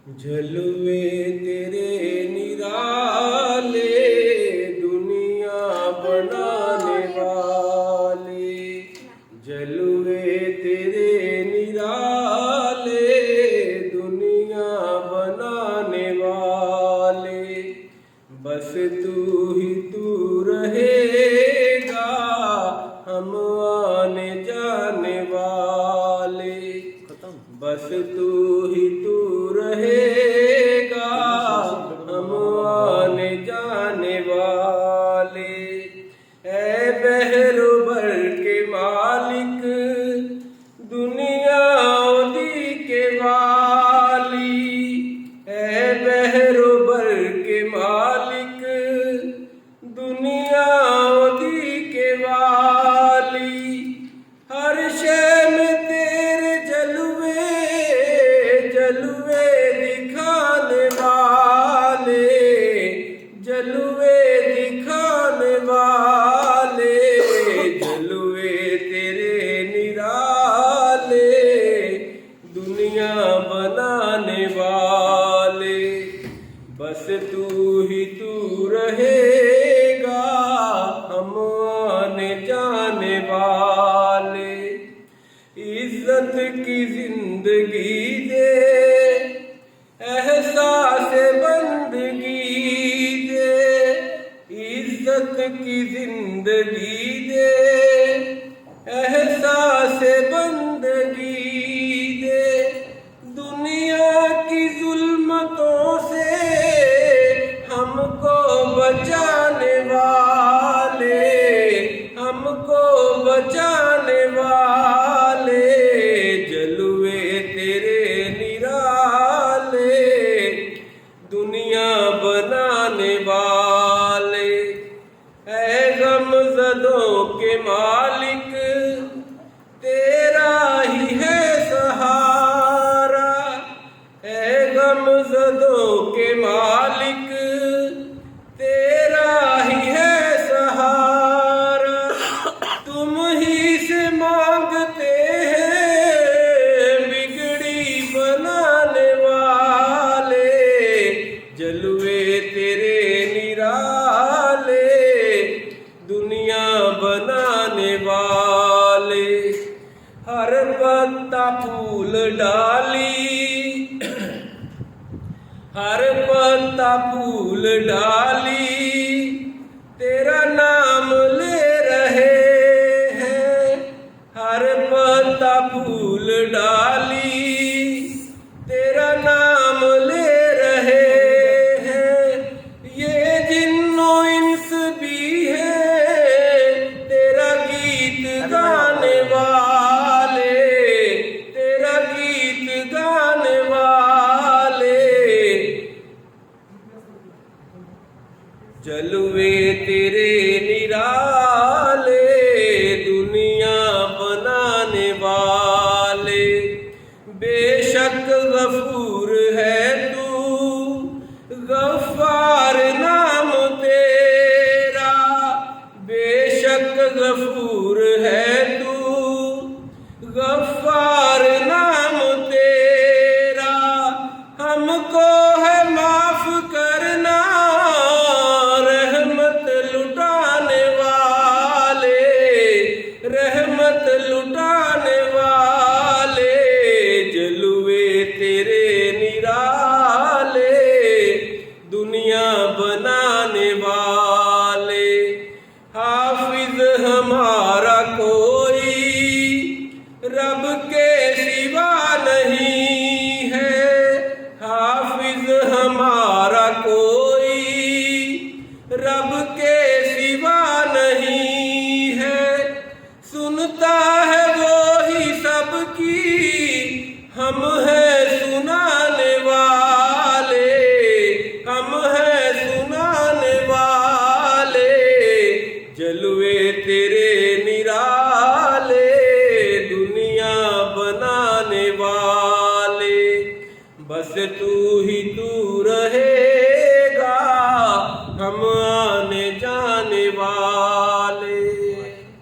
जलवे तेरे निराले दुनिया बनाने वाले, जलवे तेरे निराले दुनिया बनाने वाले। बस तू ही तू रहेगा हम आने जाने वाले, बस तू ही तू रहेगा हम आने जाने वाले। ऐ बहरोबर के मालिक दुनिया दी के वाली, ऐ बहरोबर के मालिक दुनिया दी के वाली। हर शय में तेरे जलवे जलवे दिखाने वाले, जलवे दिखाने वाले, जलवे तेरे निराले दुनिया बनाने वाले। बस तू ही तू रहेगा हम आने जाने वाले। इज्जत की जिंदगी दे, एहसास बंदगी दे, इज्जत की जिंदगी दे, एहसास बंदगी दे। दुनिया की जुल्मतों से हमको बचाने वाले, हमको बचाने वाले, जलवे तेरे निराले दुनिया बनाने वाले। ऐ गमज़दों के मालिक तेरा ही है सहारा, ऐ गमज़दों के मालिक तेरा ही है सहारा। तुम ही से मांगते हैं बिगड़ी बनाने वाले, जलवे तेरे निराले दुनिया बनाने वाले। हर पत्ता फूल डाली, हर पत्ता फूल डाली तेरा नाम ले रहे हैं, हर पत्ता फूल डाली तेरा नाम ले रहे हैं। ये जिन्नो इंस भी है तेरा गीत गाने वाले, तेरा गीत गाने वाले, जलवे तेरे निराले दुनिया बनाने वाले। बेशक गफूर है तू, गफ्फार नाम तेरा, बेशक गफूर है तू, गफ्फार नाम तेरा। हमको है माफ करना रहमत लुटाने वाले, रहमत लुटाने वाले, जलवे तेरे निराले दुनिया बनाने वाले। हाफिज हमारा कोई रब के सिवा नहीं है, हाफिज हमारा कोई रब के सिवा नहीं है। सुनता है वो ही सबकी, हम हैं सुनाने वाले, हम हैं सुनाने वाले, जलवे तेरे निराले दुनिया बनाने वाले। बस तू